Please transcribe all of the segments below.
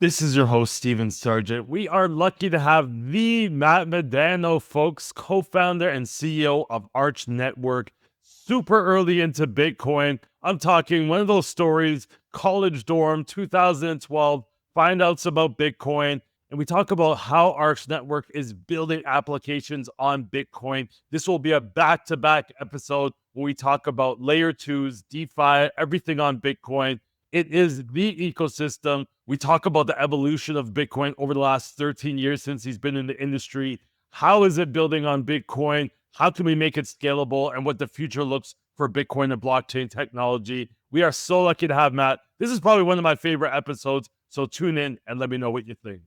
This is your host, Stephen Sargeant. We are lucky to have the Matt Mudano, folks, co-founder and CEO of Arch Network, super early into Bitcoin. I'm talking one of those stories, college dorm, 2012, find outs about Bitcoin. And we talk about how Arch Network is building applications on Bitcoin. This will be a back-to-back episode where we talk about layer twos, DeFi, everything on Bitcoin. It is the ecosystem. We talk about the evolution of Bitcoin over the last 13 years since he's been in the industry. How is it building on Bitcoin? How can we make it scalable? And what the future looks for Bitcoin and blockchain technology. We are so lucky to have Matt. This is probably one of my favorite episodes. So tune in and let me know what you think.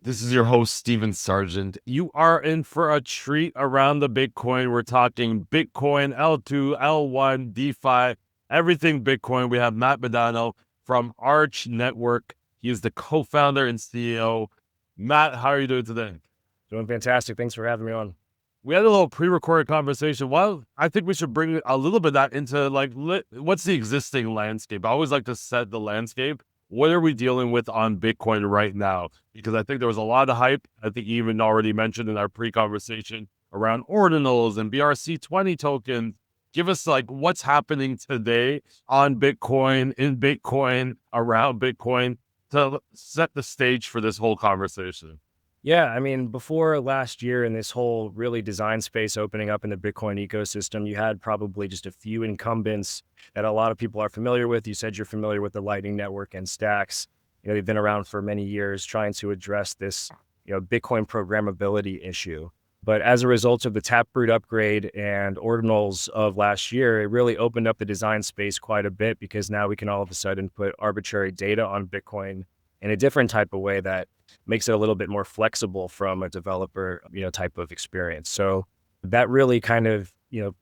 This is your host, Stephen Sargeant. You are in for a treat around the Bitcoin. We're talking Bitcoin, L2, L1, DeFi, everything Bitcoin. We have Matt Mudano from Arch Network. He is the co-founder and CEO. Matt, how are you doing today? Doing fantastic. Thanks for having me on. We had a little pre-recorded conversation. Well, I think we should bring a little bit of that into what's the existing landscape? I always like to set the landscape. What are we dealing with on Bitcoin right now? Because I think there was a lot of hype. I think you even already mentioned in our pre-conversation around Ordinals and BRC20 tokens. Give us what's happening today on Bitcoin, in Bitcoin, around Bitcoin to set the stage for this whole conversation. Yeah, I mean, before last year in this whole really design space opening up in the Bitcoin ecosystem, you had probably just a few incumbents that a lot of people are familiar with. You said you're familiar with the Lightning Network and Stacks. They've been around for many years trying to address this, Bitcoin programmability issue. But as a result of the taproot upgrade and ordinals of last year, it really opened up the design space quite a bit because now we can all of a sudden put arbitrary data on Bitcoin in a different type of way that makes it a little bit more flexible from a developer, type of experience. So that really kind of,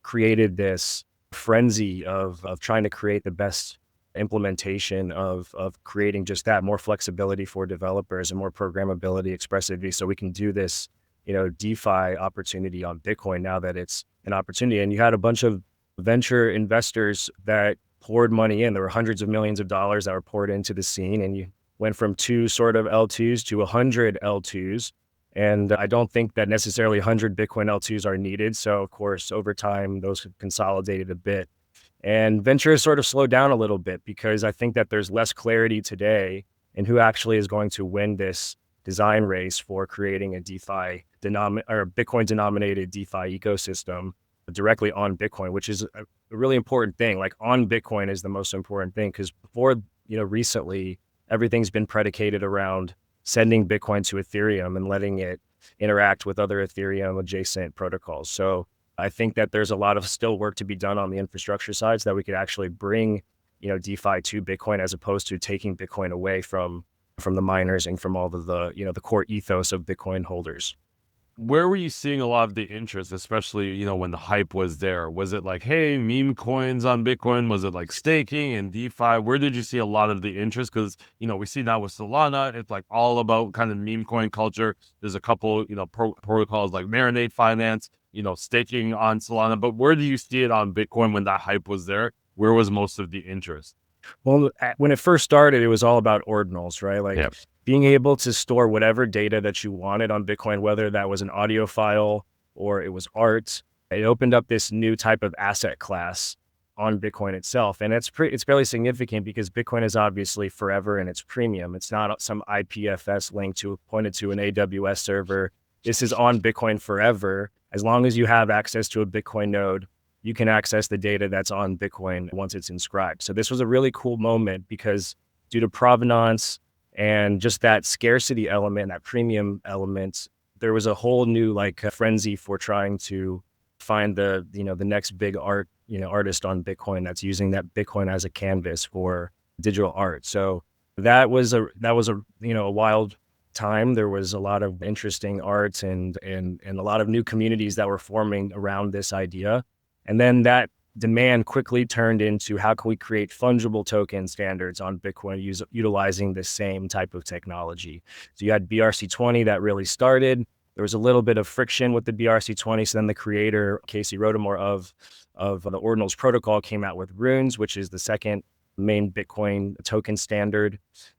created this frenzy of trying to create the best implementation of creating just that more flexibility for developers and more programmability, expressivity, so we can do this, DeFi opportunity on Bitcoin now that it's an opportunity. And you had a bunch of venture investors that poured money in. There were hundreds of millions of dollars that were poured into the scene, and you went from 2 sort of L2s to 100 L2s. And I don't think that necessarily 100 Bitcoin L2s are needed. So of course, over time, those have consolidated a bit. And venture has sort of slowed down a little bit because I think that there's less clarity today in who actually is going to win this design race for creating a DeFi or Bitcoin denominated DeFi ecosystem directly on Bitcoin, which is a really important thing. Like on Bitcoin is the most important thing because before, recently, everything's been predicated around sending Bitcoin to Ethereum and letting it interact with other Ethereum adjacent protocols. So I think that there's a lot of still work to be done on the infrastructure side so that we could actually bring, DeFi to Bitcoin as opposed to taking Bitcoin away from the miners and from all of the, the core ethos of Bitcoin holders. Where were you seeing a lot of the interest, especially, when the hype was there? Was it like, hey, meme coins on Bitcoin? Was it like staking and DeFi? Where did you see a lot of the interest? Because, we see now with Solana, it's like all about kind of meme coin culture. There's a couple, protocols like Marinate Finance, staking on Solana. But where do you see it on Bitcoin when that hype was there? Where was most of the interest? Well, when it first started, it was all about ordinals, right? Like being able to store whatever data that you wanted on Bitcoin, whether that was an audio file or it was art. It opened up this new type of asset class on Bitcoin itself. And it's fairly significant because Bitcoin is obviously forever and it's premium. It's not some IPFS link pointed to an AWS server. This is on Bitcoin forever. As long as you have access to a Bitcoin node, you can access the data that's on Bitcoin once it's inscribed. So this was a really cool moment because due to provenance and just that scarcity element, that premium element, there was a whole new frenzy for trying to find the next big artist on Bitcoin that's using that Bitcoin as a canvas for digital art. So that was a wild time. There was a lot of interesting art and a lot of new communities that were forming around this idea. And then that demand quickly turned into how can we create fungible token standards on Bitcoin utilizing the same type of technology. So you had BRC20 that really started. There was a little bit of friction with the BRC20. So then the creator, Casey Rodarmor of the Ordinals protocol came out with Runes, which is the second main Bitcoin token standard.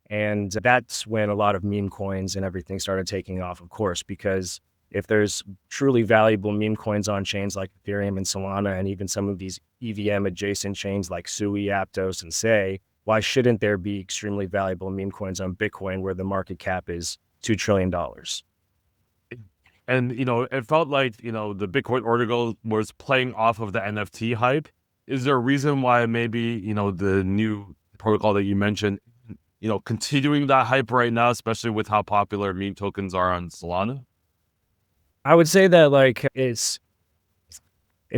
And that's when a lot of meme coins and everything started taking off, of course, because if there's truly valuable meme coins on chains like Ethereum and Solana, and even some of these EVM adjacent chains like Sui, Aptos, and Sei, why shouldn't there be extremely valuable meme coins on Bitcoin where the market cap is $2 trillion? And, it felt like, the Bitcoin Ordinals was playing off of the NFT hype. Is there a reason why maybe, the new protocol that you mentioned, continuing that hype right now, especially with how popular meme tokens are on Solana? I would say that like it's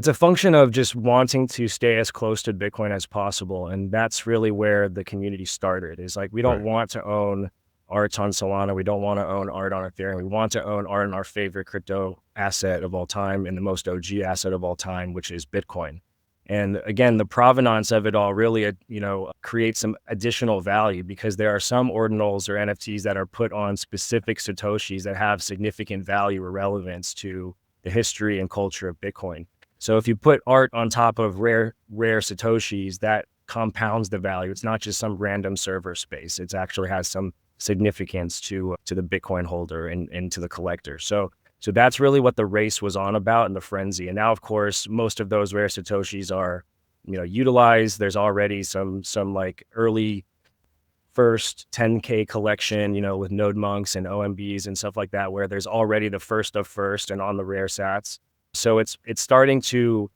a function of just wanting to stay as close to Bitcoin as possible. And that's really where the community started, is like, we don't Right. want to own art on Solana. We don't want to own art on Ethereum. We want to own art in our favorite crypto asset of all time and the most OG asset of all time, which is Bitcoin. And again, the provenance of it all really, creates some additional value, because there are some ordinals or NFTs that are put on specific Satoshis that have significant value or relevance to the history and culture of Bitcoin. So if you put art on top of rare Satoshis, that compounds the value. It's not just some random server space. It actually has some significance to the Bitcoin holder and to the collector. So that's really what the race was on about, and the frenzy. And now, of course, most of those rare Satoshis are, utilized. There's already some like early first 10K collection, with node monks and OMBs and stuff like that, where there's already the first of first and on the rare sats. So it's starting to,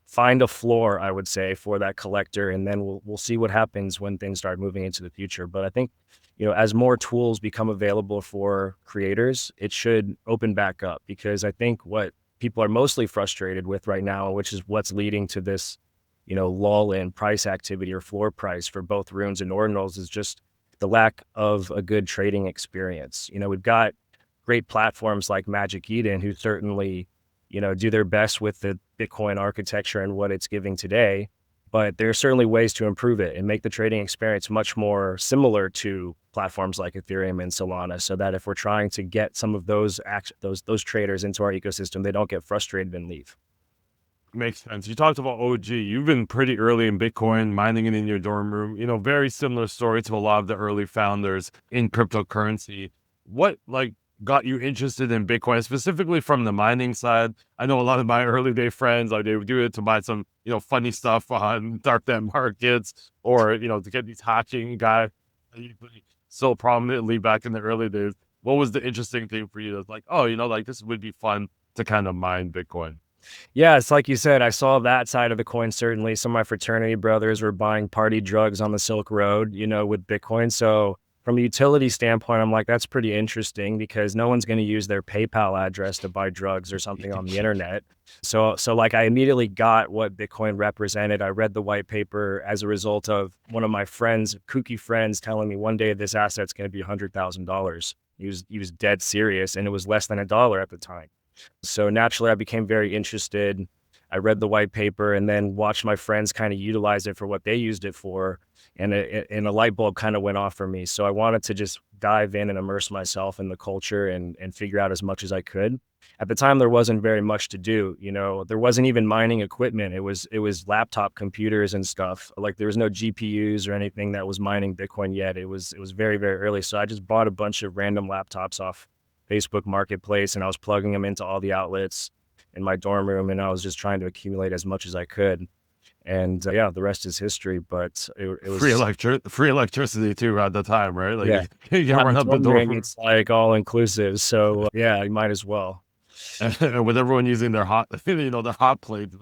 find a floor, I would say, for that collector. And then we'll see what happens when things start moving into the future. But I think, as more tools become available for creators, it should open back up, because I think what people are mostly frustrated with right now, which is what's leading to this, lull in price activity or floor price for both runes and ordinals, is just the lack of a good trading experience. We've got great platforms like Magic Eden, who certainly, do their best with the Bitcoin architecture and what it's giving today. But there are certainly ways to improve it and make the trading experience much more similar to platforms like Ethereum and Solana, so that if we're trying to get some of those traders into our ecosystem, they don't get frustrated and leave. Makes sense. You talked about OG. You've been pretty early in Bitcoin, mining it in your dorm room. Very similar story to a lot of the early founders in cryptocurrency. What got you interested in Bitcoin, specifically from the mining side? I know a lot of my early day friends, like, they would do it to buy some, funny stuff on darknet markets, or, to get these hacking guys so prominently back in the early days. What was the interesting thing for you that's like, oh, this would be fun to kind of mine Bitcoin? Yeah, it's like you said, I saw that side of the coin. Certainly, some of my fraternity brothers were buying party drugs on the Silk Road, with Bitcoin. So from a utility standpoint, I'm like, that's pretty interesting, because no one's going to use their PayPal address to buy drugs or something on the internet. So like, I immediately got what Bitcoin represented. I read the white paper as a result of one of my friends, kooky friends, telling me one day this asset's going to be $100,000. He was dead serious, and it was less than $1 at the time. So naturally, I became very interested. I read the white paper and then watched my friends kind of utilize it for what they used it for. And a light bulb kind of went off for me. So I wanted to just dive in and immerse myself in the culture and figure out as much as I could. At the time, there wasn't very much to do. There wasn't even mining equipment. It was laptop computers and stuff. Like, there was no GPUs or anything that was mining Bitcoin yet. It was very, very early. So I just bought a bunch of random laptops off Facebook Marketplace, and I was plugging them into all the outlets in my dorm room, and I was just trying to accumulate as much as I could. And yeah, the rest is history. But it was Free electricity too at the time, right? Like, yeah. you can run I'm up the door wondering, it's like all inclusive. So yeah, you might as well. with everyone using their their hot plates.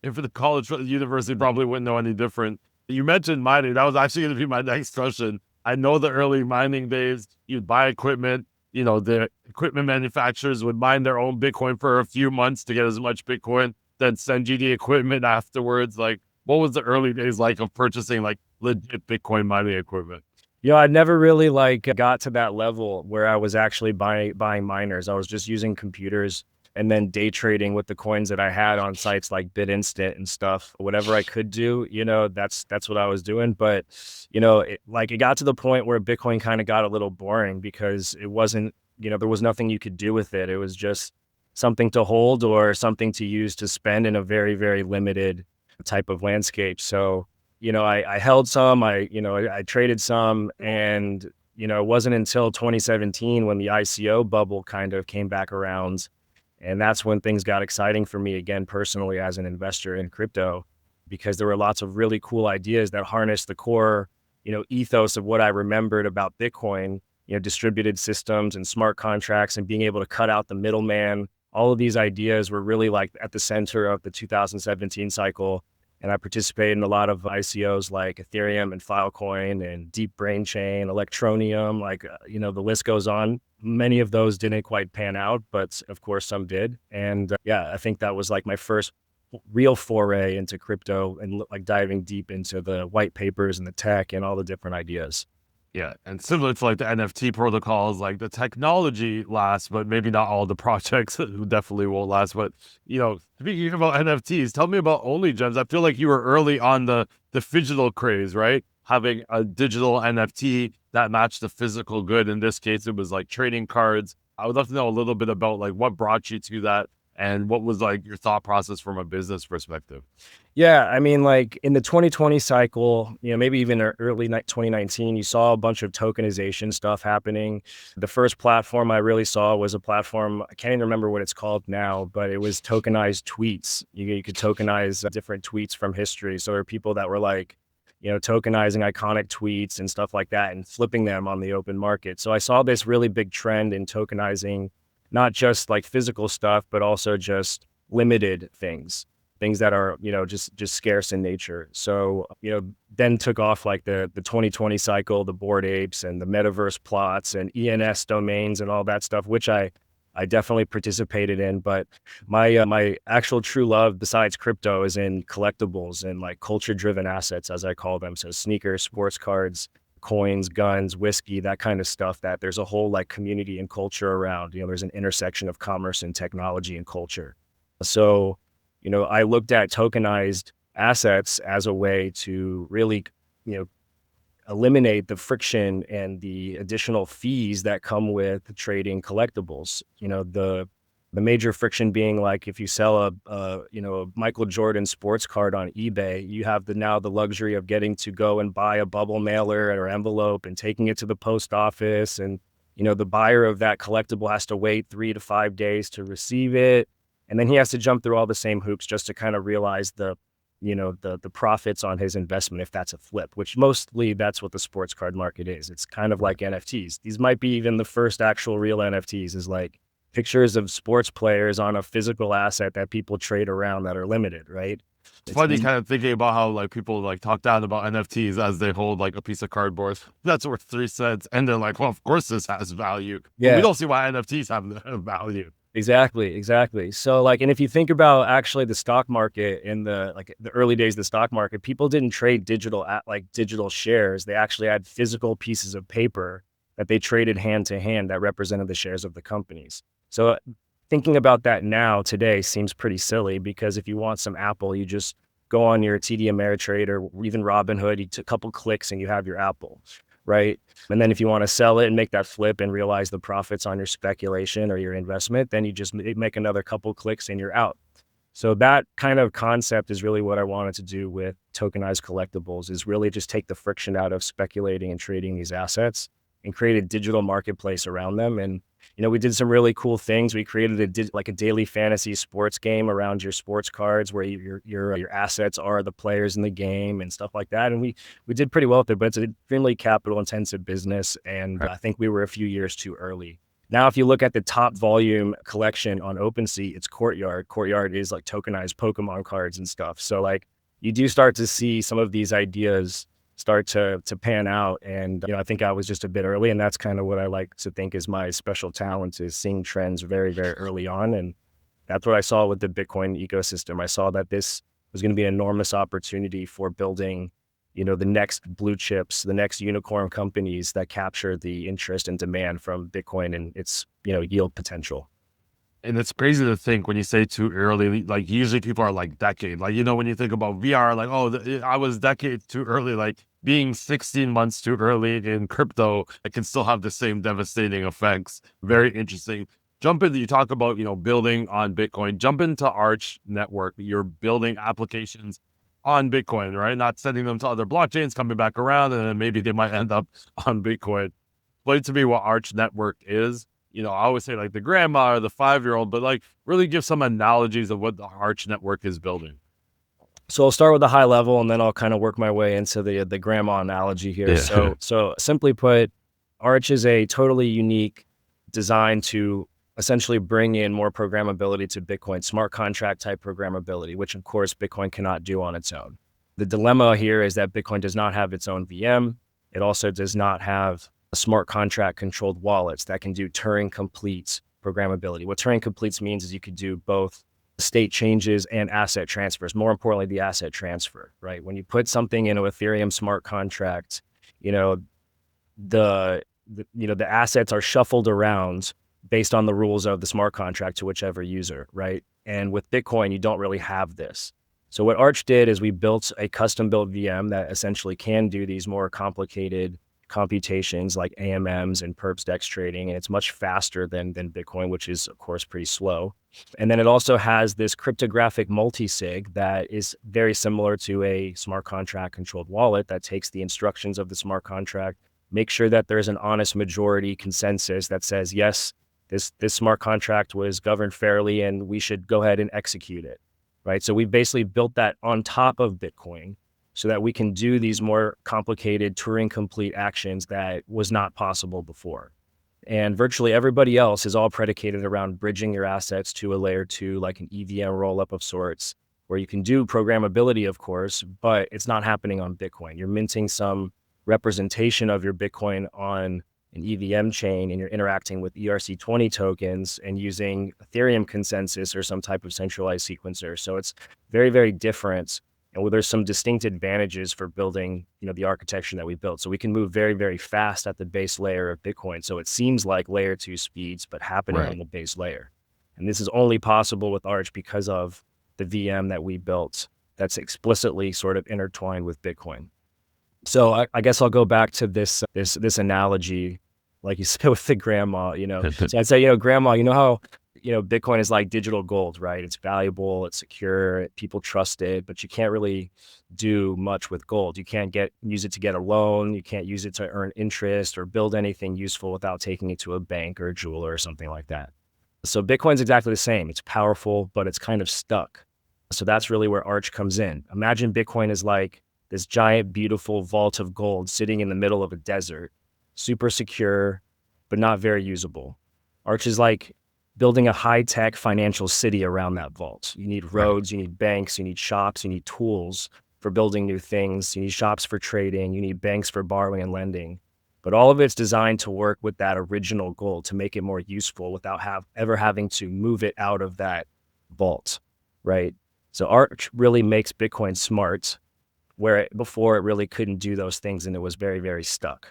If the college university probably wouldn't know any different. You mentioned mining. That was actually going to be my next question. I know the early mining days, you'd buy equipment. The equipment manufacturers would mine their own Bitcoin for a few months to get as much Bitcoin, then send you the equipment afterwards. Like, what was the early days like of purchasing legit Bitcoin mining equipment? I never really got to that level where I was actually buying miners. I was just using computers and then day trading with the coins that I had on sites like BitInstant and stuff. Whatever I could do, that's what I was doing. But it got to the point where Bitcoin kind of got a little boring, because it wasn't, there was nothing you could do with it. It was just something to hold, or something to use to spend in a very, very limited type of landscape. So I held some, I traded some, and, it wasn't until 2017 when the ICO bubble kind of came back around. And that's when things got exciting for me again, personally, as an investor in crypto, because there were lots of really cool ideas that harnessed the core, ethos of what I remembered about Bitcoin, distributed systems and smart contracts and being able to cut out the middleman. All of these ideas were really like at the center of the 2017 cycle. And I participated in a lot of ICOs like Ethereum and Filecoin and Deep Brain Chain, Electronium, the list goes on. Many of those didn't quite pan out, but of course some did. And I think that was like my first real foray into crypto and like diving deep into the white papers and the tech and all the different ideas. Yeah, and similar to like the NFT protocols, like the technology lasts, but maybe not all the projects definitely won't last. But speaking about NFTs, tell me about OnlyGems. I feel like you were early on the digital craze, right? Having a digital NFT that matched the physical good. In this case, it was like trading cards. I would love to know a little bit about like what brought you to that and what was like your thought process from a business perspective. Yeah, I mean, like in the 2020 cycle, maybe even early 2019, you saw a bunch of tokenization stuff happening. The first platform I really saw was a platform, I can't even remember what it's called now, but it was tokenized tweets. You could tokenize different tweets from history. So there are people that were like, tokenizing iconic tweets and stuff like that and flipping them on the open market. So I saw this really big trend in tokenizing, not just like physical stuff, but also just limited things that are, just scarce in nature. So, then took off like the 2020 cycle, the Bored Apes and the metaverse plots and ENS domains and all that stuff, which I definitely participated in. But my actual true love besides crypto is in collectibles and like culture driven assets, as I call them. So sneakers, sports cards, coins, guns, whiskey, that kind of stuff, that there's a whole like community and culture around. There's an intersection of commerce and technology and culture. So, I looked at tokenized assets as a way to really, eliminate the friction and the additional fees that come with trading collectibles. The major friction being like if you sell a Michael Jordan sports card on eBay, you have now the luxury of getting to go and buy a bubble mailer or envelope and taking it to the post office. And, the buyer of that collectible has to wait 3 to 5 days to receive it. And then he has to jump through all the same hoops just to kind of realize the profits on his investment if that's a flip, which mostly that's what the sports card market is. It's kind of like NFTs. These might be even the first actual real NFTs, is like pictures of sports players on a physical asset that people trade around that are limited, right? It's funny kind of thinking about how like people like talk down about NFTs as they hold like a piece of cardboard that's worth 3 cents. And they're like, well, of course this has value. Yeah. But we don't see why NFTs have value. Exactly. So like, and if you think about actually the stock market in the early days of the stock market, people didn't trade digital shares. They actually had physical pieces of paper that they traded hand to hand that represented the shares of the companies. So thinking about that now today seems pretty silly, because if you want some Apple, you just go on your TD Ameritrade or even Robinhood, you take a couple clicks and you have your Apple. Right. And then if you want to sell it and make that flip and realize the profits on your speculation or your investment, then you just make another couple clicks and you're out. So that kind of concept is really what I wanted to do with tokenized collectibles, is really just take the friction out of speculating and trading these assets and create a digital marketplace around them. And, we did some really cool things. We created a daily fantasy sports game around your sports cards where your assets are the players in the game and stuff like that. And we did pretty well with it, but it's an extremely capital intensive business. And I think we were a few years too early. Now, if you look at the top volume collection on OpenSea, it's Courtyard. Courtyard is like tokenized Pokemon cards and stuff. So like you do start to see some of these ideas start to pan out. And, I think I was just a bit early, and that's kind of what I like to think is my special talent, is seeing trends very, very early on. And that's what I saw with the Bitcoin ecosystem. I saw that this was going to be an enormous opportunity for building, the next blue chips, the next unicorn companies that capture the interest and demand from Bitcoin and its, yield potential. And it's crazy to think when you say too early, like usually people are like decade, like, when you think about VR, like, oh, I was decade too early, like being 16 months too early in crypto, it can still have the same devastating effects. Very interesting. Jump into, you talk about, building on Bitcoin, jump into Arch Network. You're building applications on Bitcoin, right? Not sending them to other blockchains, coming back around, and then maybe they might end up on Bitcoin. Explain to me what Arch Network is. I always say like the grandma or the 5-year-old, but like really give some analogies of what the Arch Network is building. So I'll start with the high level, and then I'll kind of work my way into the grandma analogy here. Yeah. So simply put, Arch is a totally unique design to essentially bring in more programmability to Bitcoin, smart contract type programmability, which of course Bitcoin cannot do on its own. The dilemma here is that Bitcoin does not have its own VM. It also does not have smart contract controlled wallets that can do Turing complete programmability. What Turing complete means is you could do both state changes and asset transfers. More importantly, the asset transfer, right? When you put something into Ethereum smart contract, the assets are shuffled around based on the rules of the smart contract to whichever user, right? And with Bitcoin, you don't really have this. So what Arch did is we built a custom built VM that essentially can do these more complicated computations like AMMs and perps dex trading, and it's much faster than Bitcoin, which is of course pretty slow. And then it also has this cryptographic multi-sig that is very similar to a smart contract controlled wallet that takes the instructions of the smart contract, make sure that there's an honest majority consensus that says, yes, this smart contract was governed fairly and we should go ahead and execute it, right? So we've basically built that on top of Bitcoin so that we can do these more complicated Turing complete actions that was not possible before. And virtually everybody else is all predicated around bridging your assets to a layer 2, like an EVM rollup of sorts, where you can do programmability, of course, but it's not happening on Bitcoin. You're minting some representation of your Bitcoin on an EVM chain, and you're interacting with ERC20 tokens and using Ethereum consensus or some type of centralized sequencer. So it's very, very different. And there's some distinct advantages for building, the architecture that we built. So we can move very, very fast at the base layer of Bitcoin. So it seems like layer 2 speeds, but happening on the base layer. And this is only possible with Arch because of the VM that we built that's explicitly sort of intertwined with Bitcoin. So I guess I'll go back to this analogy, like you said with the grandma, So I'd say, grandma, how Bitcoin is like digital gold, right? It's valuable, it's secure, people trust it, but you can't really do much with gold. You can't use it to get a loan. You can't use it to earn interest or build anything useful without taking it to a bank or a jeweler or something like that. So Bitcoin's exactly the same. It's powerful, but it's kind of stuck. So that's really where Arch comes in. Imagine Bitcoin is like this giant, beautiful vault of gold sitting in the middle of a desert, super secure, but not very usable. Arch is like building a high-tech financial city around that vault. You need roads, you need banks, you need shops, you need tools for building new things, you need shops for trading, you need banks for borrowing and lending. But all of it's designed to work with that original goal to make it more useful without ever having to move it out of that vault, right? So Arch really makes Bitcoin smart, where before it really couldn't do those things and it was very, very stuck.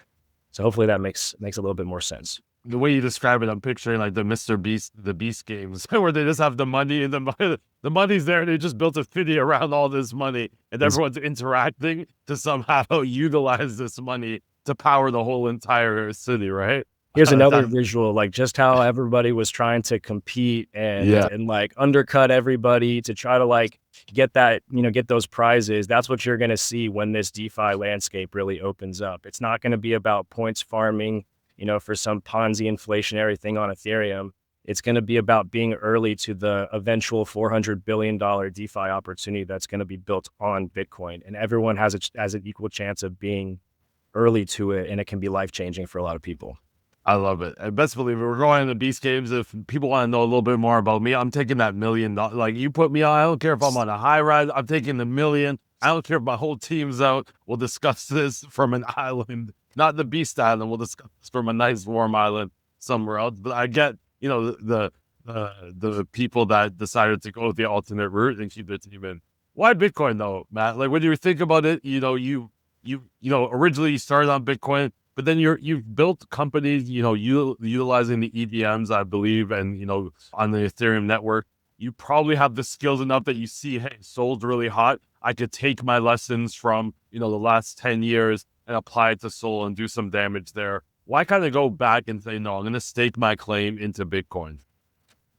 So hopefully that makes a little bit more sense. The way you describe it, I'm picturing like the Mr. Beast, the Beast games, where they just have the money and the money's there, and they just built a city around all this money, and everyone's interacting to somehow utilize this money to power the whole entire city, right? Here's another visual, like just how everybody was trying to compete and like undercut everybody to try to like get that, get those prizes. That's what you're going to see when this DeFi landscape really opens up. It's not going to be about points farming, for some Ponzi inflationary thing on Ethereum. It's going to be about being early to the eventual $400 billion DeFi opportunity that's going to be built on Bitcoin. And everyone has an equal chance of being early to it, and it can be life-changing for a lot of people. I love it. And best believe it, we're going into Beast Games. If people want to know a little bit more about me, I'm taking that $1 million. Like you put me on, I don't care if I'm on a high ride, I'm taking the $1 million. I don't care if my whole team's out. We'll discuss this from an island, not the Beast Island. We'll discuss this from a nice warm island somewhere else. But I get, the people that decided to go the alternate route and keep their team in. Why Bitcoin though, Matt? Like when you think about it, you originally started on Bitcoin. But then you've built companies, utilizing the EVMs, I believe, and, on the Ethereum network. You probably have the skills enough that you see, hey, Sol's really hot. I could take my lessons from, the last 10 years and apply it to Sol and do some damage there. Why kind of go back and say, no, I'm going to stake my claim into Bitcoin?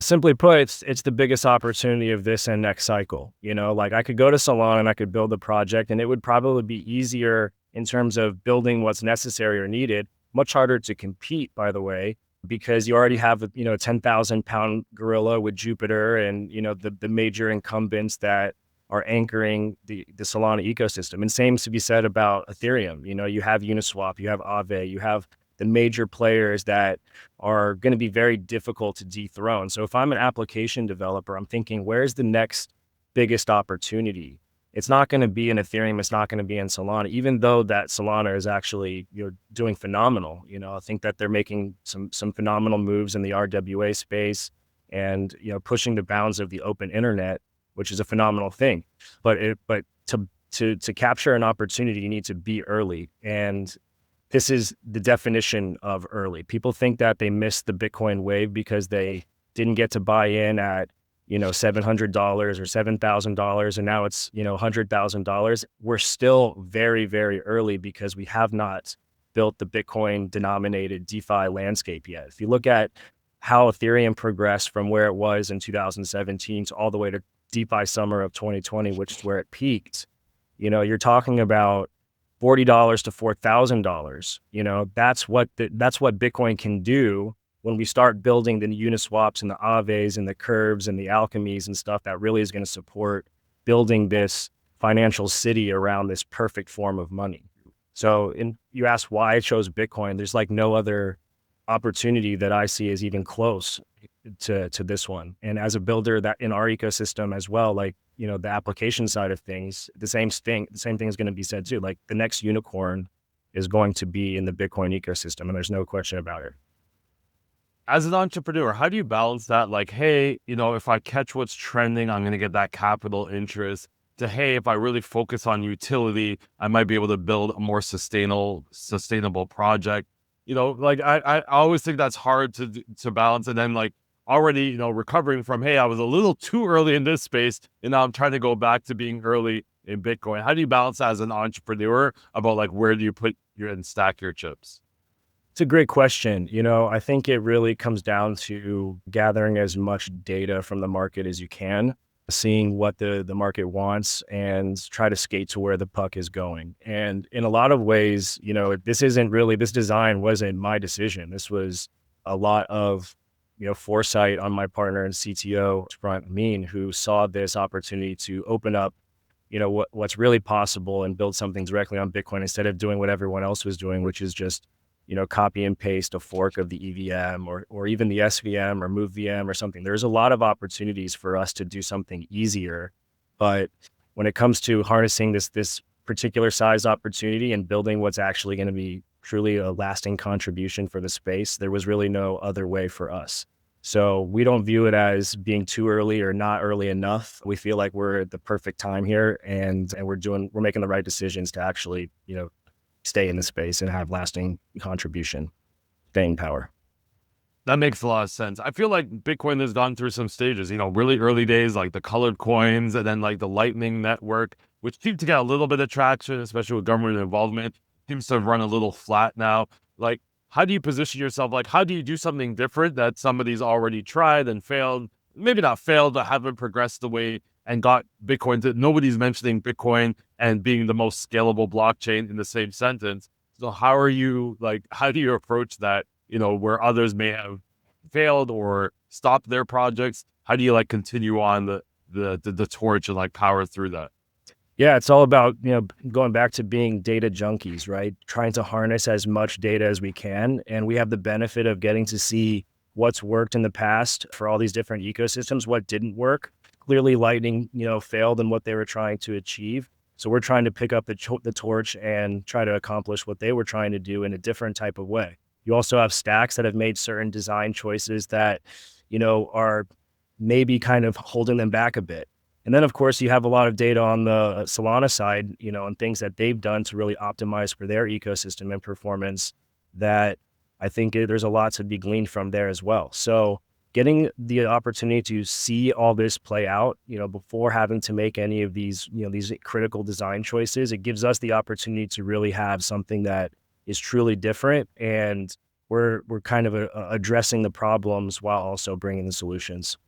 Simply put, it's the biggest opportunity of this and next cycle. Like I could go to Solana and I could build a project, and it would probably be easier in terms of building what's necessary or needed. Much harder to compete, by the way, because you already have a 10,000-pound gorilla with Jupiter and the major incumbents that are anchoring the Solana ecosystem. And same to be said about Ethereum. You have Uniswap, you have Aave, you have the major players that are going to be very difficult to dethrone. So if I'm an application developer, I'm thinking, where's the next biggest opportunity? It's not going to be in Ethereum. It's not going to be in Solana, even though that Solana is actually doing phenomenal. I think that they're making some phenomenal moves in the RWA space and pushing the bounds of the open internet, which is a phenomenal thing. But to capture an opportunity, you need to be early. And this is the definition of early. People think that they missed the Bitcoin wave because they didn't get to buy in at, $700 or $7,000, and now it's, $100,000. We're still very, very early because we have not built the Bitcoin denominated DeFi landscape yet. If you look at how Ethereum progressed from where it was in 2017 to all the way to DeFi summer of 2020, which is where it peaked, you're talking about $40 to $4,000. That's what Bitcoin can do when we start building the Uniswaps and the Aaves and the Curves and the Alchemies and stuff that really is going to support building this financial city around this perfect form of money. So you asked why I chose Bitcoin. There's like no other opportunity that I see is even close to this one. And as a builder that in our ecosystem as well, like, the application side of things, the same thing is going to be said too. Like the next unicorn is going to be in the Bitcoin ecosystem, and there's no question about it. As an entrepreneur, how do you balance that? Like, hey, if I catch what's trending, I'm going to get that capital interest, to, hey, if I really focus on utility, I might be able to build a more sustainable project. Like I always think that's hard to balance. And then like already, recovering from, hey, I was a little too early in this space, and now I'm trying to go back to being early in Bitcoin. How do you balance that as an entrepreneur about like, where do you put and stack your chips? It's a great question. I think it really comes down to gathering as much data from the market as you can, seeing what the market wants, and try to skate to where the puck is going. And in a lot of ways, this design wasn't my decision. This was a lot of, foresight on my partner and CTO, Amin, who saw this opportunity to open up, what's really possible and build something directly on Bitcoin instead of doing what everyone else was doing, which is just, copy and paste a fork of the EVM or even the SVM or move VM or something. There's a lot of opportunities for us to do something easier. But when it comes to harnessing this particular size opportunity and building what's actually going to be truly a lasting contribution for the space, there was really no other way for us. So we don't view it as being too early or not early enough. We feel like we're at the perfect time here, and we're making the right decisions to actually, stay in the space and have lasting contribution, staying power. That makes a lot of sense. I feel like Bitcoin has gone through some stages, really early days, like the colored coins, and then like the Lightning Network, which seemed to get a little bit of traction, especially with government involvement, seems to have run a little flat now. Like, how do you position yourself? Like, how do you do something different that somebody's already tried and failed? Maybe not failed, but haven't progressed the way and got Bitcoin to, nobody's mentioning Bitcoin and being the most scalable blockchain in the same sentence. So how do you approach that, where others may have failed or stopped their projects? How do you like continue on the torch and like power through that? Yeah, it's all about, going back to being data junkies, right? Trying to harness as much data as we can. And we have the benefit of getting to see what's worked in the past for all these different ecosystems, what didn't work. Clearly Lightning, failed in what they were trying to achieve. So we're trying to pick up the torch and try to accomplish what they were trying to do in a different type of way. You also have stacks that have made certain design choices that, are maybe kind of holding them back a bit. And then, of course, you have a lot of data on the Solana side, and things that they've done to really optimize for their ecosystem and performance that I think there's a lot to be gleaned from there as well. So getting the opportunity to see all this play out, before having to make any of these, these critical design choices, it gives us the opportunity to really have something that is truly different and we're kind of addressing the problems while also bringing the solutions.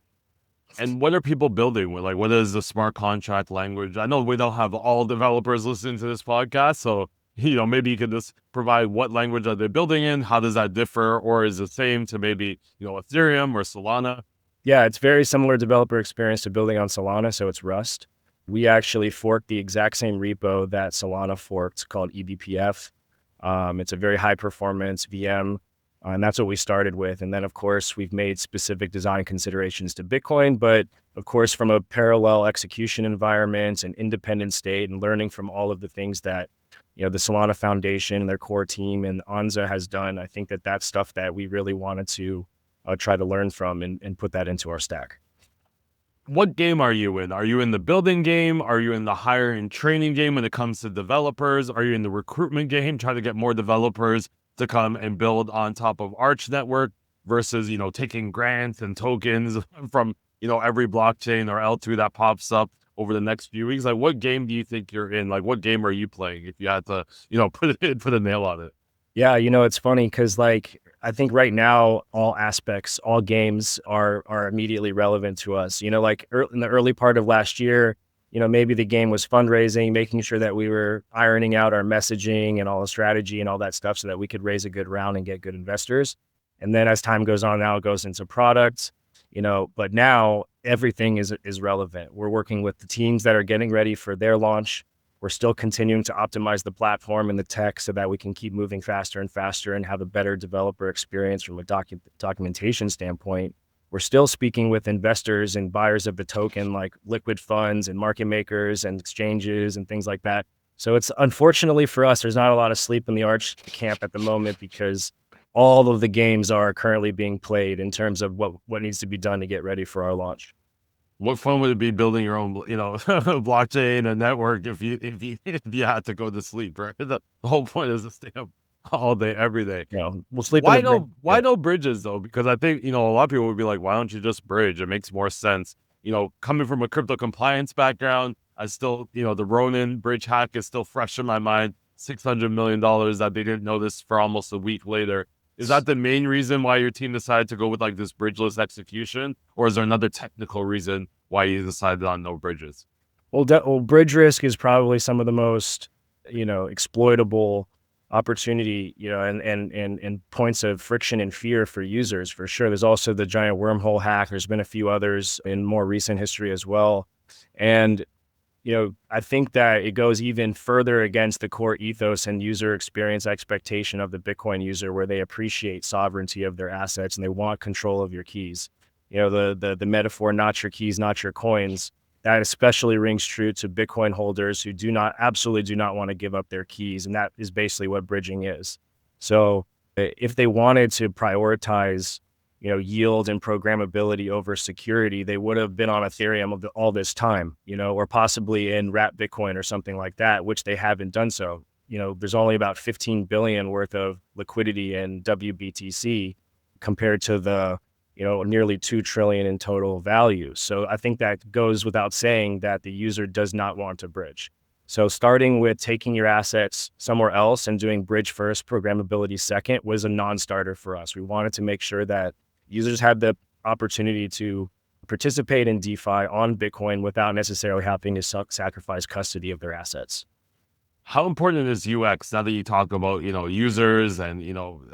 And what are people building with? Like, what is the smart contract language? I know we don't have all developers listening to this podcast, so maybe you could just provide what language are they building in? How does that differ, or is it the same to maybe Ethereum or Solana? Yeah, it's very similar developer experience to building on Solana, so it's Rust. We actually forked the exact same repo that Solana forked called eBPF. It's a very high performance VM, and that's what we started with. And then, of course, we've made specific design considerations to Bitcoin, but of course, from a parallel execution environment and independent state and learning from all of the things that the Solana Foundation and their core team and Anza has done, I think that that's stuff that we really wanted to try to learn from and put that into our stack. What game are you in? Are you in the building game? Are you in the hiring and training game when it comes to developers? Are you in the recruitment game, trying to get more developers to come and build on top of Arch Network versus, taking grants and tokens from, every blockchain or L2 that pops up over the next few weeks? Like, what game do you think you're in? Like, what game are you playing if you had to, put a nail on it? Yeah, it's funny because I think right now all games are immediately relevant to us. In the early part of last year, maybe the game was fundraising, making sure that we were ironing out our messaging and all the strategy and all that stuff so that we could raise a good round and get good investors. And then as time goes on, now it goes into products, but now everything is relevant. We're working with the teams that are getting ready for their launch. We're still continuing to optimize the platform and the tech so that we can keep moving faster and faster and have a better developer experience from a documentation standpoint. We're still speaking with investors and buyers of the token, like liquid funds and market makers and exchanges and things like that. So it's unfortunately for us, there's not a lot of sleep in the Arch camp at the moment because all of the games are currently being played in terms of what needs to be done to get ready for our launch. What fun would it be building your own, blockchain and network if you had to go to sleep, right? The whole point is to stay up all day, every day. We'll sleep. Why no bridges though? Because I think, a lot of people would be like, why don't you just bridge? It makes more sense. Coming from a crypto compliance background, I still, the Ronin bridge hack is still fresh in my mind. $600 million that they didn't notice for almost a week later. Is that the main reason why your team decided to go with like this bridgeless execution? Or is there another technical reason why you decided on no bridges? Well, bridge risk is probably some of the most, exploitable opportunity, and points of friction and fear for users, for sure. There's also the giant wormhole hack. There's been a few others in more recent history as well. And, I think that it goes even further against the core ethos and user experience expectation of the Bitcoin user, where they appreciate sovereignty of their assets and they want control of your keys. The metaphor, not your keys, not your coins, that especially rings true to Bitcoin holders who absolutely do not want to give up their keys. And that is basically what bridging is. So if they wanted to prioritize, yield and programmability over security, they would have been on Ethereum all this time, or possibly in wrap Bitcoin or something like that, which they haven't done so. There's only about 15 billion worth of liquidity in WBTC compared to the nearly 2 trillion in total value. So I think that goes without saying that the user does not want to bridge. So starting with taking your assets somewhere else and doing bridge first, programmability second was a non-starter for us. We wanted to make sure that users had the opportunity to participate in DeFi on Bitcoin without necessarily having to sacrifice custody of their assets. How important is UX now that you talk about, users and,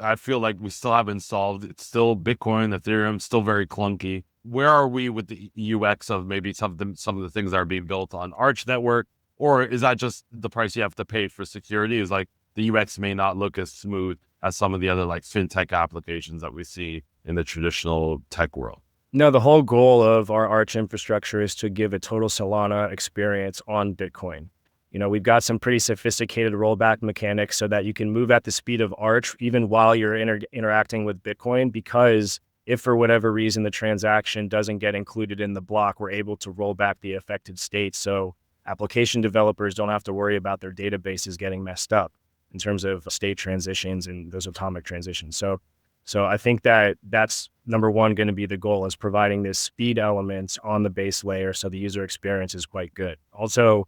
I feel like we still haven't solved, it's still Bitcoin, Ethereum, still very clunky. Where are we with the UX of maybe some of the things that are being built on Arch Network? Or is that just the price you have to pay for security? Is like the UX may not look as smooth as some of the other like fintech applications that we see in the traditional tech world? No, the whole goal of our Arch infrastructure is to give a total Solana experience on Bitcoin. We've got some pretty sophisticated rollback mechanics so that you can move at the speed of Arch even while you're interacting with Bitcoin, because if for whatever reason the transaction doesn't get included in the block, we're able to roll back the affected state. So application developers don't have to worry about their databases getting messed up in terms of state transitions and those atomic transitions. So I think that that's number one going to be the goal, is providing this speed element on the base layer so the user experience is quite good. Also,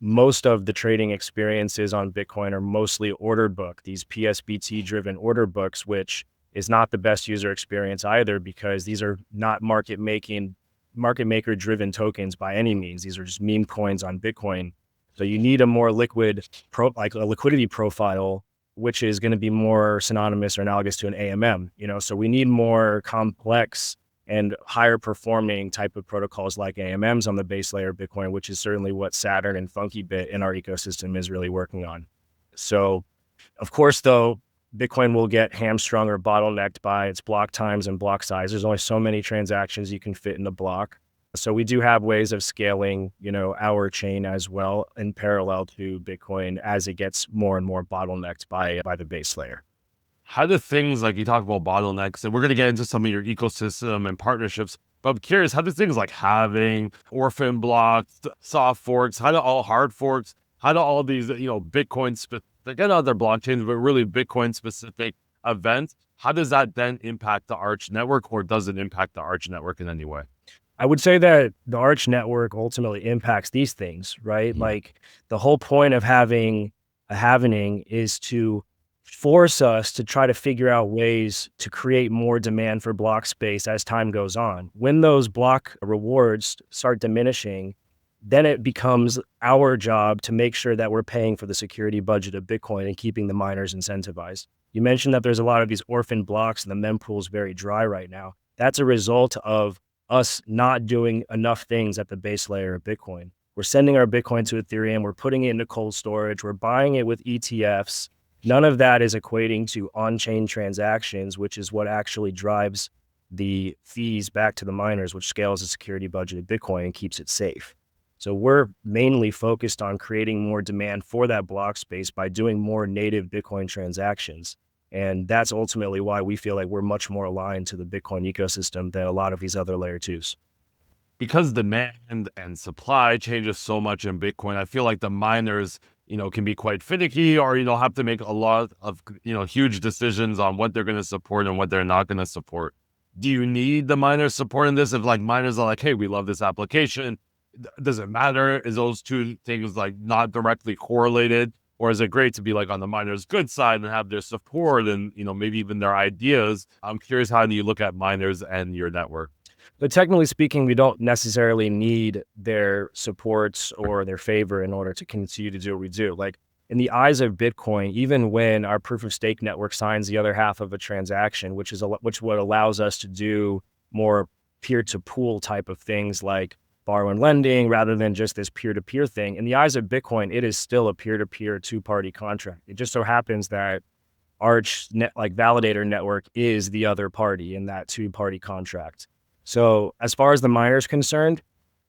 Most of the trading experiences on Bitcoin are mostly order book, these PSBT driven order books, which is not the best user experience either, because these are not market maker driven tokens by any means. These are just meme coins on Bitcoin. So you need a more liquid like a liquidity profile, which is going to be more synonymous or analogous to an AMM, so we need more complex and higher performing type of protocols like AMMs on the base layer of Bitcoin, which is certainly what Saturn and FunkyBit in our ecosystem is really working on. So of course, though, Bitcoin will get hamstrung or bottlenecked by its block times and block size. There's only so many transactions you can fit in a block. So we do have ways of scaling, our chain as well in parallel to Bitcoin as it gets more and more bottlenecked by the base layer. How do things like you talk about bottlenecks, and we're going to get into some of your ecosystem and partnerships, but I'm curious, how do things like halving, orphan blocks, soft forks, how do all hard forks, how do all these, Bitcoin specific and other blockchains, but really Bitcoin specific events, how does that then impact the Arch network, or does it impact the Arch network in any way? I would say that the Arch network ultimately impacts these things, right? Like the whole point of having a halvening is to force us to try to figure out ways to create more demand for block space as time goes on. When those block rewards start diminishing, then it becomes our job to make sure that we're paying for the security budget of Bitcoin and keeping the miners incentivized. You mentioned that there's a lot of these orphan blocks and the mempool is very dry right now. That's a result of us not doing enough things at the base layer of Bitcoin. We're sending our Bitcoin to Ethereum, we're putting it into cold storage, we're buying it with ETFs. None of that is equating to on-chain transactions, which is what actually drives the fees back to the miners, which scales the security budget of Bitcoin and keeps it safe. So we're mainly focused on creating more demand for that block space by doing more native Bitcoin transactions. And that's ultimately why we feel like we're much more aligned to the Bitcoin ecosystem than a lot of these other layer twos. Because demand and supply changes so much in Bitcoin, I feel like the miners, can be quite finicky, or, have to make a lot of, huge decisions on what they're going to support and what they're not going to support. Do you need the miners supporting this? If like miners are like, hey, we love this application, does it matter? Is those two things like not directly correlated? Or is it great to be like on the miners' good side and have their support and, maybe even their ideas? I'm curious, how do you look at miners and your network? But technically speaking, we don't necessarily need their supports or their favor in order to continue to do what we do. Like in the eyes of Bitcoin, even when our proof of stake network signs the other half of a transaction, which what allows us to do more peer-to-pool type of things like borrow and lending rather than just this peer-to-peer thing. In the eyes of Bitcoin, it is still a peer-to-peer two-party contract. It just so happens that Arch validator network is the other party in that two-party contract. So as far as the miner is concerned,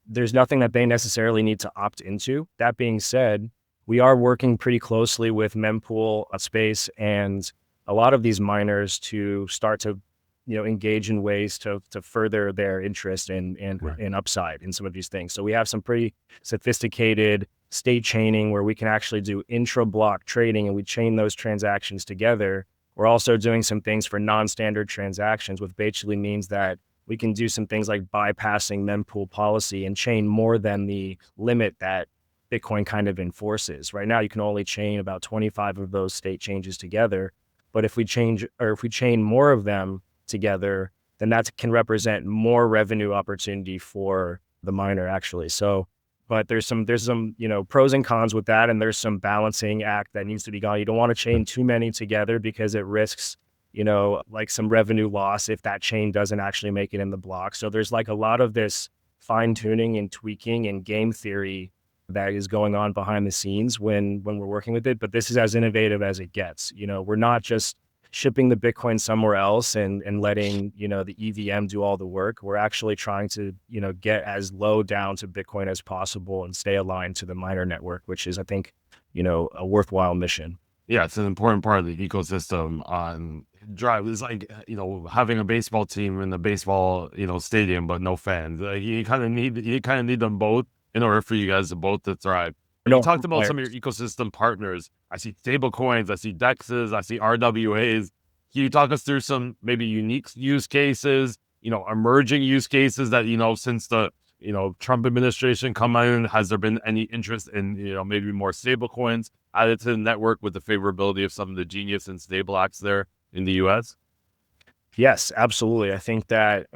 there's nothing that they necessarily need to opt into. That being said, we are working pretty closely with mempool space and a lot of these miners to start to engage in ways to further their interest and upside in some of these things. So we have some pretty sophisticated state chaining where we can actually do intra-block trading and we chain those transactions together. We're also doing some things for non-standard transactions, which basically means that we can do some things like bypassing mempool policy and chain more than the limit that Bitcoin kind of enforces. Right now, you can only chain about 25 of those state changes together. But if we chain more of them together, then that can represent more revenue opportunity for the miner actually. So, but there's some, pros and cons with that. And there's some balancing act that needs to be gone. You don't want to chain too many together because it risks, like some revenue loss if that chain doesn't actually make it in the block. So there's like a lot of this fine tuning and tweaking and game theory that is going on behind the scenes when we're working with it. But this is as innovative as it gets. We're not just shipping the Bitcoin somewhere else and letting, the EVM do all the work. We're actually trying to, get as low down to Bitcoin as possible and stay aligned to the miner network, which is, I think, a worthwhile mission. Yeah, it's an important part of the ecosystem on drive. It's like, having a baseball team in the baseball, stadium, but no fans. You kind of need them both in order for you guys to both to thrive. You talked about some of your ecosystem partners. I see stable coins, I see DEXs, I see RWAs. Can you talk us through some maybe unique use cases, emerging use cases that, since the Trump administration come in? Has there been any interest in, maybe more stable coins added to the network with the favorability of some of the Genius and Stable Acts there in the US? Yes, absolutely. I think that,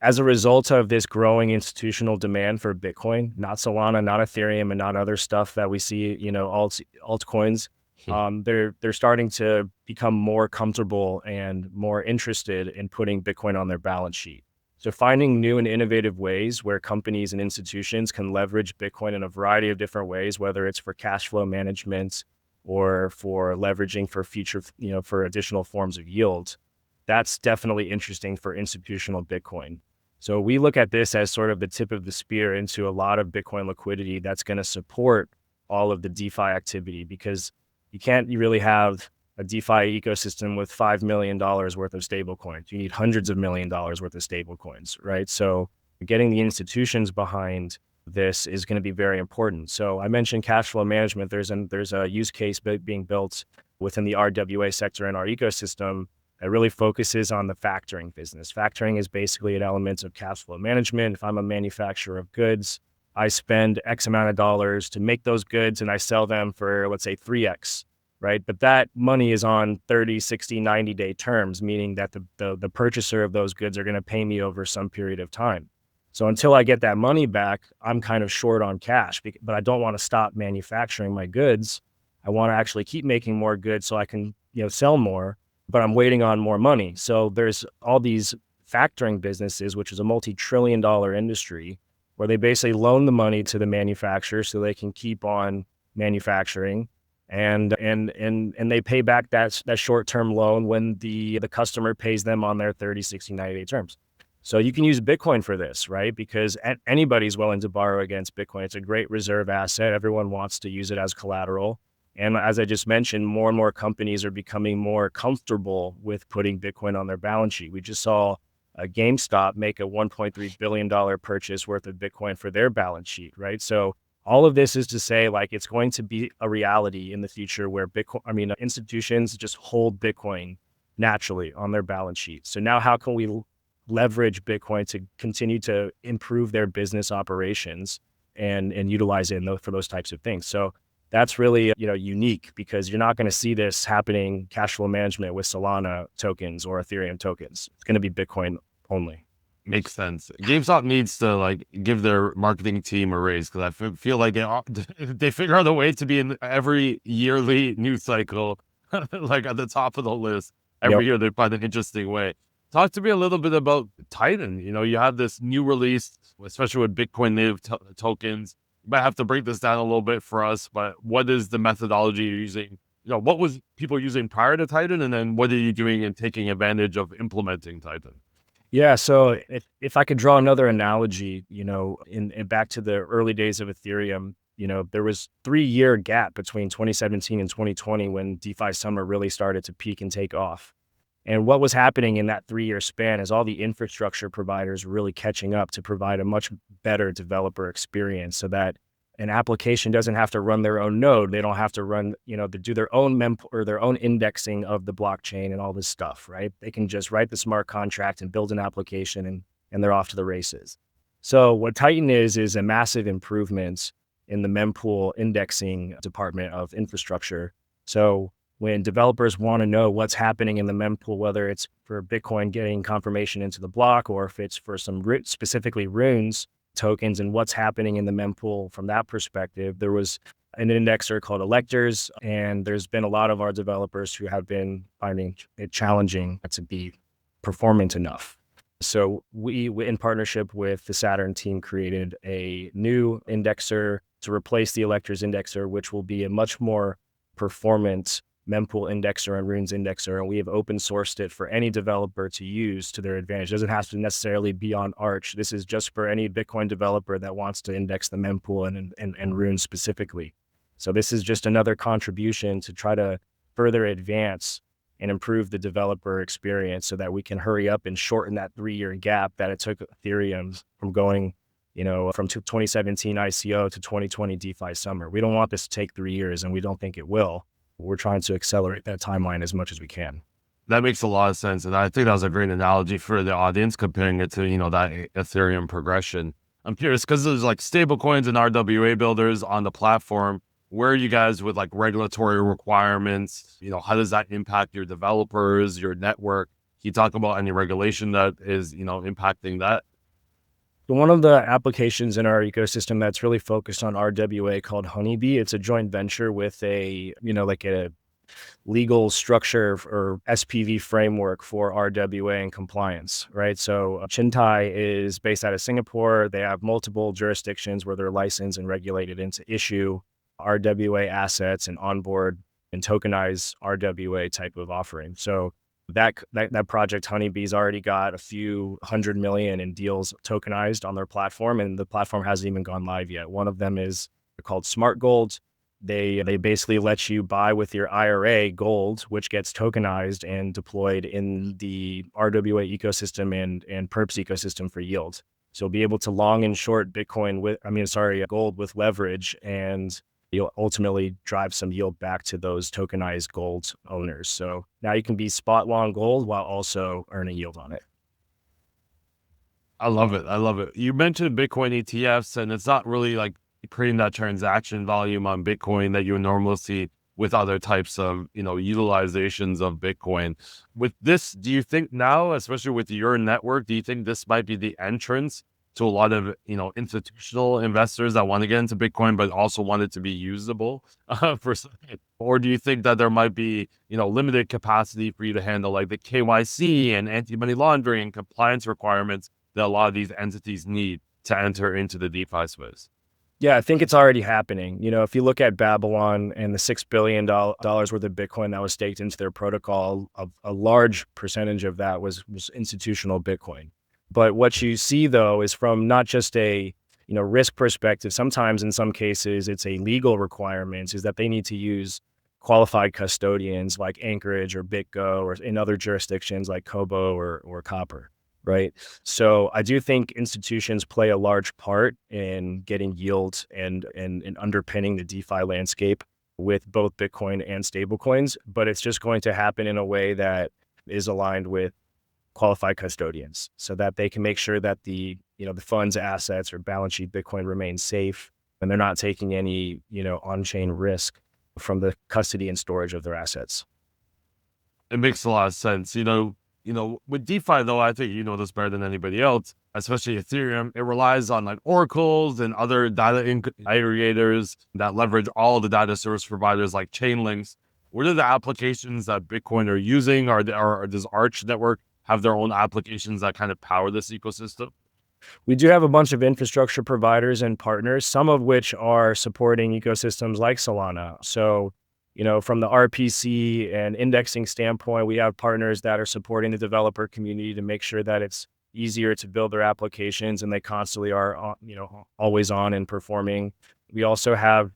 as a result of this growing institutional demand for Bitcoin, not Solana, not Ethereum, and not other stuff that we see, altcoins, they're starting to become more comfortable and more interested in putting Bitcoin on their balance sheet. So finding new and innovative ways where companies and institutions can leverage Bitcoin in a variety of different ways, whether it's for cash flow management or for leveraging for future, for additional forms of yield, that's definitely interesting for institutional Bitcoin. So we look at this as sort of the tip of the spear into a lot of Bitcoin liquidity that's going to support all of the DeFi activity, because you can't really have a DeFi ecosystem with $5 million worth of stable coins. You need hundreds of $1 million worth of stable coins, right? So getting the institutions behind this is going to be very important. So I mentioned cash flow management. There's a use case being built within the RWA sector in our ecosystem that really focuses on the factoring business. Factoring is basically an element of cash flow management. If I'm a manufacturer of goods, I spend X amount of dollars to make those goods and I sell them for, let's say, 3X, right? But that money is on 30, 60, 90-day terms, meaning that the purchaser of those goods are going to pay me over some period of time. So until I get that money back, I'm kind of short on cash, but I don't want to stop manufacturing my goods. I want to actually keep making more goods so I can, sell more, but I'm waiting on more money. So there's all these factoring businesses, which is a multi-trillion-dollar industry, where they basically loan the money to the manufacturer so they can keep on manufacturing, and they pay back that short-term loan when the customer pays them on their 30, 60, 90-day terms. So you can use Bitcoin for this, right? Because anybody's willing to borrow against Bitcoin. It's a great reserve asset. Everyone wants to use it as collateral. And as I just mentioned, more and more companies are becoming more comfortable with putting Bitcoin on their balance sheet. We just saw GameStop make a $1.3 billion purchase worth of Bitcoin for their balance sheet, right? So all of this is to say, like, it's going to be a reality in the future where institutions just hold Bitcoin naturally on their balance sheet. So now how can we leverage Bitcoin to continue to improve their business operations and utilize it for those types of things? So that's really, unique, because you're not going to see this happening cash flow management with Solana tokens or Ethereum tokens. It's going to be Bitcoin only. Makes sense. GameStop needs to give their marketing team a raise, because I feel like they figure out a way to be in every yearly news cycle, like at the top of the list. Every year they find an interesting way. Talk to me a little bit about Titan. You have this new release, especially with Bitcoin native tokens. You might have to break this down a little bit for us, but what is the methodology you're using? What was people using prior to Titan, and then what are you doing in taking advantage of implementing Titan? Yeah, so if I could draw another analogy, in back to the early days of Ethereum, there was 3-year gap between 2017 and 2020 when DeFi summer really started to peak and take off. And what was happening in that 3-year span is all the infrastructure providers really catching up to provide a much better developer experience, so that an application doesn't have to run their own node. They don't have to run, to do their own or their own indexing of the blockchain and all this stuff, right? They can just write the smart contract and build an application, and they're off to the races. So what Titan is a massive improvement in the mempool indexing department of infrastructure. So when developers want to know what's happening in the mempool, whether it's for Bitcoin getting confirmation into the block, or if it's for some specifically runes tokens and what's happening in the mempool from that perspective, there was an indexer called Electors, and there's been a lot of our developers who have been finding it challenging to be performant enough. So we, in partnership with the Saturn team, created a new indexer to replace the Electors indexer, which will be a much more performant mempool indexer and runes indexer, and we have open sourced it for any developer to use to their advantage. It doesn't have to necessarily be on Arch. This is just for any Bitcoin developer that wants to index the mempool and runes specifically. So this is just another contribution to try to further advance and improve the developer experience, so that we can hurry up and shorten that 3-year gap that it took Ethereum from going, from 2017 ICO to 2020 DeFi summer. We don't want this to take 3 years, and we don't think it will. We're trying to accelerate that timeline as much as we can. That makes a lot of sense. And I think that was a great analogy for the audience, comparing it to, that Ethereum progression. I'm curious because there's like stable coins and RWA builders on the platform. Where are you guys with like regulatory requirements? How does that impact your developers, your network? Can you talk about any regulation that is, impacting that? So one of the applications in our ecosystem that's really focused on RWA called Honeybee, it's a joint venture with like a legal structure or SPV framework for RWA and compliance, right? So Chintai is based out of Singapore. They have multiple jurisdictions where they're licensed and regulated into issue RWA assets and onboard and tokenize RWA type of offering. So that project Honeybee's already got a few 100 million in deals tokenized on their platform, and the platform hasn't even gone live yet. One of them is called Smart Gold. They basically let you buy with your IRA gold, which gets tokenized and deployed in the RWA ecosystem and Perps ecosystem for yield. So you'll be able to long and short gold with leverage, and you'll ultimately drive some yield back to those tokenized gold owners. So now you can be spot long gold while also earning yield on it. I love it. I love it. You mentioned Bitcoin ETFs, and it's not really like creating that transaction volume on Bitcoin that you would normally see with other types of, utilizations of Bitcoin. With this, do you think now, especially with your network, do you think this might be the entrance to a lot of, institutional investors that want to get into Bitcoin, but also want it to be usable for something? Or do you think that there might be, limited capacity for you to handle like the KYC and anti-money laundering and compliance requirements that a lot of these entities need to enter into the DeFi space? Yeah, I think it's already happening. If you look at Babylon and the $6 billion worth of Bitcoin that was staked into their protocol, a large percentage of that was institutional Bitcoin. But what you see though is from not just a risk perspective, sometimes in some cases it's a legal requirement, is that they need to use qualified custodians like Anchorage or BitGo, or in other jurisdictions like Kobo or Copper. Right. So I do think institutions play a large part in getting yield and underpinning the DeFi landscape with both Bitcoin and stablecoins, but it's just going to happen in a way that is aligned with qualified custodians so that they can make sure that the fund's assets or balance sheet Bitcoin remains safe and they're not taking any, on-chain risk from the custody and storage of their assets. It makes a lot of sense. With DeFi though, I think you know this better than anybody else, especially Ethereum. It relies on like oracles and other data aggregators that leverage all the data service providers like Chainlinks. What are the applications that Bitcoin are using? Or does Arch Network have their own applications that kind of power this ecosystem? We do have a bunch of infrastructure providers and partners, some of which are supporting ecosystems like Solana. So from the RPC and indexing standpoint, we have partners that are supporting the developer community to make sure that it's easier to build their applications and they constantly are, always on and performing. We also have,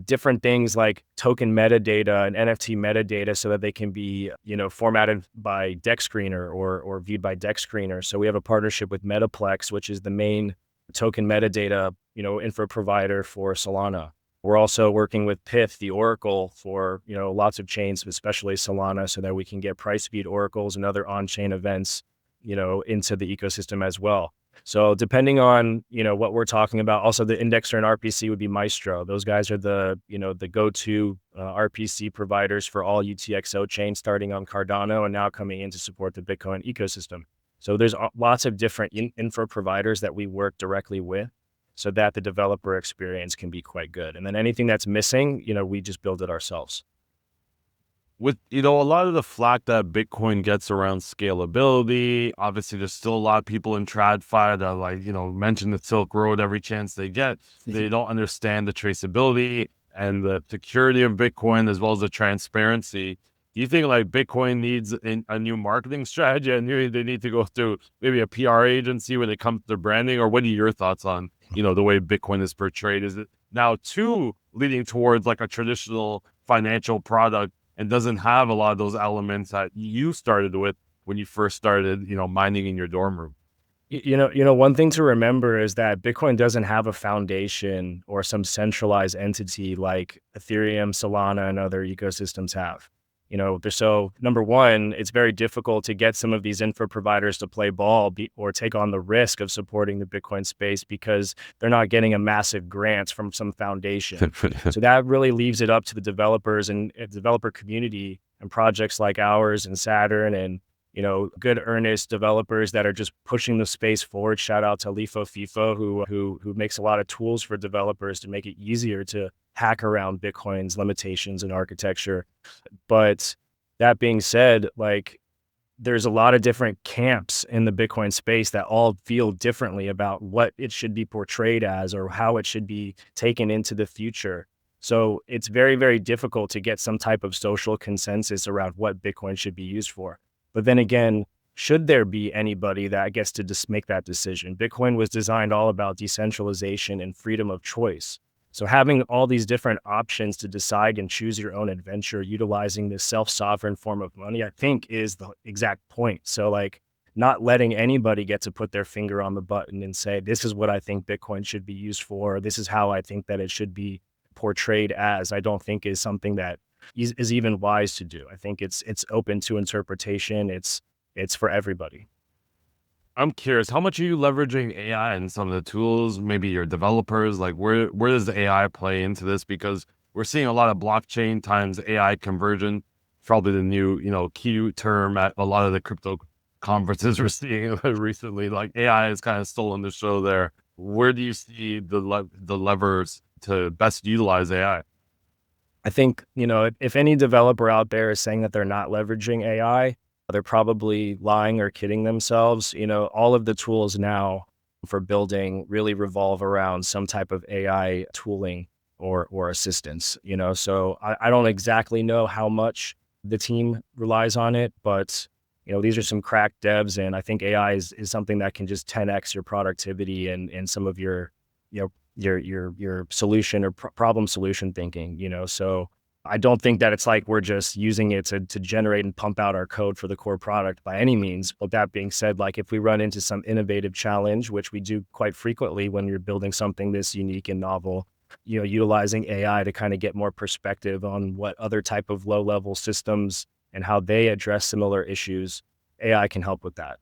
different things like token metadata and NFT metadata so that they can be, formatted by Dex Screener or viewed by Dex Screener. So we have a partnership with Metaplex, which is the main token metadata, infra provider for Solana. We're also working with Pyth, the Oracle, for lots of chains, especially Solana, so that we can get price feed oracles and other on-chain events, into the ecosystem as well. So depending on what we're talking about, also the indexer and RPC would be Maestro. Those guys are the the go-to RPC providers for all UTXO chains, starting on Cardano and now coming in to support the Bitcoin ecosystem. So there's lots of different infra providers that we work directly with, so that the developer experience can be quite good. And then anything that's missing, we just build it ourselves. With, a lot of the flack that Bitcoin gets around scalability, obviously there's still a lot of people in TradFi that mention the Silk Road every chance they get. They don't understand the traceability and the security of Bitcoin as well as the transparency. Do you think like Bitcoin needs a new marketing strategy and they need to go through maybe a PR agency when it comes to their branding? Or what are your thoughts on, the way Bitcoin is portrayed? Is it now too leading towards like a traditional financial product and doesn't have a lot of those elements that you started with when you first started, mining in your dorm room? One thing to remember is that Bitcoin doesn't have a foundation or some centralized entity like Ethereum, Solana, and other ecosystems have. So number one, it's very difficult to get some of these infra providers to play ball or take on the risk of supporting the Bitcoin space because they're not getting a massive grant from some foundation. So that really leaves it up to the developers and developer community and projects like ours and Saturn and good earnest developers that are just pushing the space forward. Shout out to Lifo FIFO, who makes a lot of tools for developers to make it easier to hack around Bitcoin's limitations and architecture. But that being said, like there's a lot of different camps in the Bitcoin space that all feel differently about what it should be portrayed as or how it should be taken into the future. So it's very, very difficult to get some type of social consensus around what Bitcoin should be used for. But then again, should there be anybody that gets to just make that decision? Bitcoin was designed all about decentralization and freedom of choice. So having all these different options to decide and choose your own adventure, utilizing this self-sovereign form of money, I think is the exact point. So like not letting anybody get to put their finger on the button and say, this is what I think Bitcoin should be used for. This is how I think that it should be portrayed as, I don't think is something that is even wise to do. I think it's open to interpretation. It's for everybody. I'm curious, how much are you leveraging AI in some of the tools, maybe your developers? Like where does the AI play into this? Because we're seeing a lot of blockchain times AI conversion, probably the new, key term at a lot of the crypto conferences we're seeing recently. Like AI is kind of stolen the show there. Where do you see the levers to best utilize AI? I think, if any developer out there is saying that they're not leveraging AI, they're probably lying or kidding themselves. All of the tools now for building really revolve around some type of AI tooling or assistance, So I don't exactly know how much the team relies on it, but these are some crack devs, and I think AI is something that can just 10x your productivity and some of your, your solution or problem solution thinking, So I don't think that it's like we're just using it to generate and pump out our code for the core product by any means. But that being said, like if we run into some innovative challenge, which we do quite frequently when you're building something this unique and novel, utilizing AI to kind of get more perspective on what other type of low level systems and how they address similar issues, AI can help with that.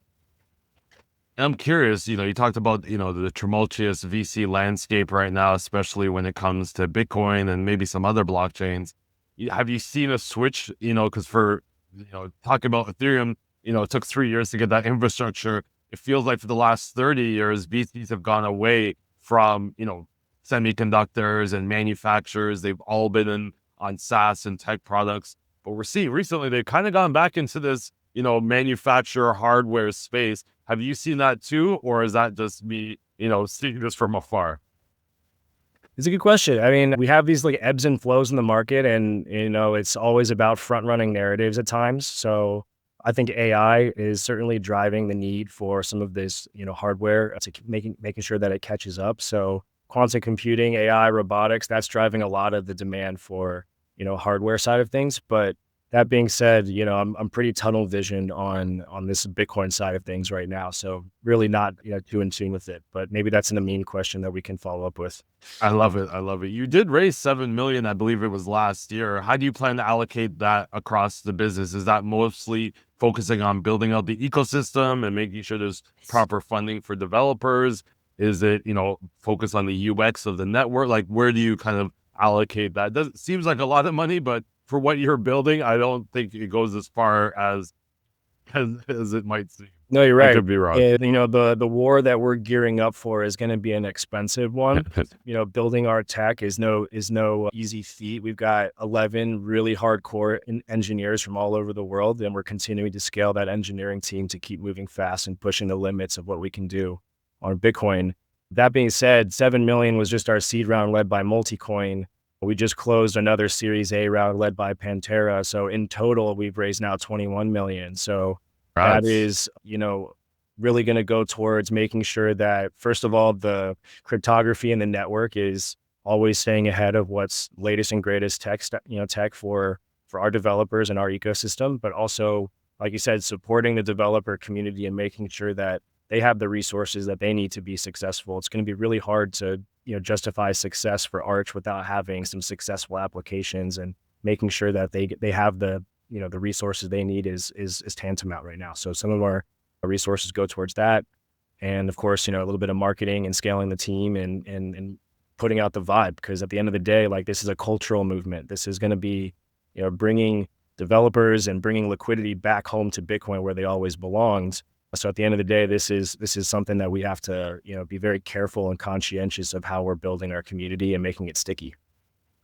I'm curious, you talked about, the tumultuous VC landscape right now, especially when it comes to Bitcoin and maybe some other blockchains. Have you seen a switch, because for, talking about Ethereum, it took 3 years to get that infrastructure. It feels like for the last 30 years, VCs have gone away from, semiconductors and manufacturers. They've all been on SaaS and tech products. But we're seeing recently, they've kind of gone back into this, manufacturer hardware space. Have you seen that too? Or is that just me, seeing this from afar? It's a good question. I mean, we have these like ebbs and flows in the market, and it's always about front running narratives at times. So I think AI is certainly driving the need for some of this, hardware to making sure that it catches up. So quantum computing, AI, robotics, that's driving a lot of the demand for, hardware side of things. But that being said, I'm pretty tunnel visioned on this Bitcoin side of things right now. So really not too in tune with it. But maybe that's an amine question that we can follow up with. I love it. I love it. You did raise 7 million, I believe it was last year. How do you plan to allocate that across the business? Is that mostly focusing on building out the ecosystem and making sure there's proper funding for developers? Is it, focus on the UX of the network? Like where do you kind of allocate that? It seems like a lot of money, but for what you're building, I don't think it goes as far as it might seem. No, you're I right. could be wrong. The war that we're gearing up for is going to be an expensive one. Building our tech is no easy feat. We've got 11 really hardcore engineers from all over the world, and we're continuing to scale that engineering team to keep moving fast and pushing the limits of what we can do on Bitcoin. That being said, 7 million was just our seed round led by Multicoin. We just closed another Series A round led by Pantera. So in total, we've raised now 21 million. So that is, really going to go towards making sure that, first of all, the cryptography in the network is always staying ahead of what's latest and greatest tech for our developers and our ecosystem, but also, like you said, supporting the developer community and making sure that they have the resources that they need to be successful. It's going to be really hard to justify success for Arch without having some successful applications and making sure that they have the the resources they need is tantamount right now. So some of our resources go towards that. And of course, a little bit of marketing and scaling the team and putting out the vibe, because at the end of the day, like, this is a cultural movement. This is going to be, bringing developers and bringing liquidity back home to Bitcoin where they always belonged. So at the end of the day, this is something that we have to, be very careful and conscientious of how we're building our community and making it sticky.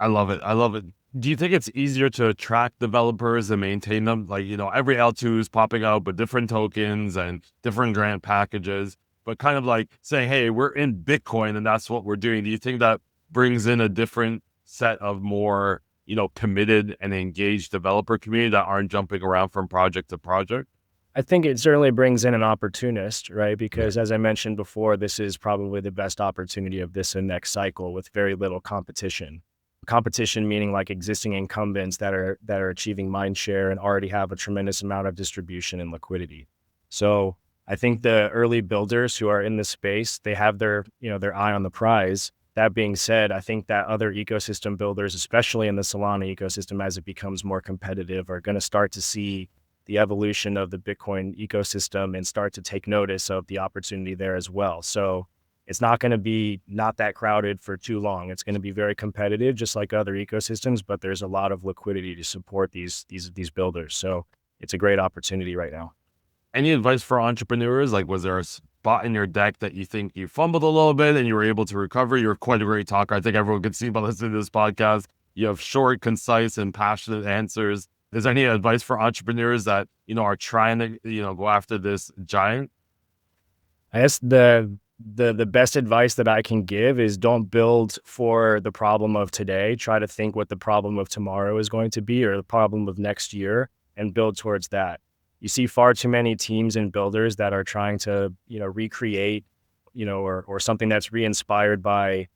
I love it. I love it. Do you think it's easier to attract developers and maintain them? Like, every L2 is popping out with different tokens and different grant packages, but kind of like saying, hey, we're in Bitcoin and that's what we're doing. Do you think that brings in a different set of more, committed and engaged developer community that aren't jumping around from project to project? I think it certainly brings in an opportunist, right? Because as I mentioned before, this is probably the best opportunity of this and next cycle with very little competition. Competition meaning like existing incumbents that are achieving mind share and already have a tremendous amount of distribution and liquidity. So I think the early builders who are in this space, they have their eye on the prize. That being said, I think that other ecosystem builders, especially in the Solana ecosystem, as it becomes more competitive, are going to start to see the evolution of the Bitcoin ecosystem and start to take notice of the opportunity there as well. So it's not going to be not that crowded for too long. It's going to be very competitive, just like other ecosystems, but there's a lot of liquidity to support these builders. So it's a great opportunity right now. Any advice for entrepreneurs? Like, was there a spot in your deck that you think you fumbled a little bit and you were able to recover? You're quite a great talker. I think everyone can see by listening to this podcast. You have short, concise, and passionate answers. Is there any advice for entrepreneurs that, are trying to, go after this giant? I guess the best advice that I can give is don't build for the problem of today. Try to think what the problem of tomorrow is going to be, or the problem of next year, and build towards that. You see far too many teams and builders that are trying to, recreate, or something that's re-inspired by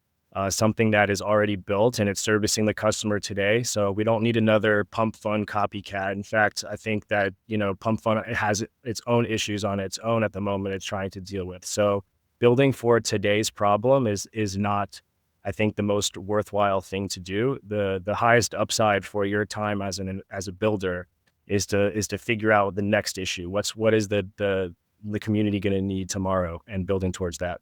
something that is already built and it's servicing the customer today. So we don't need another pump fund copycat. In fact, I think that, pump fund has its own issues on its own at the moment it's trying to deal with. So building for today's problem is not, I think, the most worthwhile thing to do. The highest upside for your time as a builder is to figure out the next issue. What is the community going to need tomorrow, and building towards that.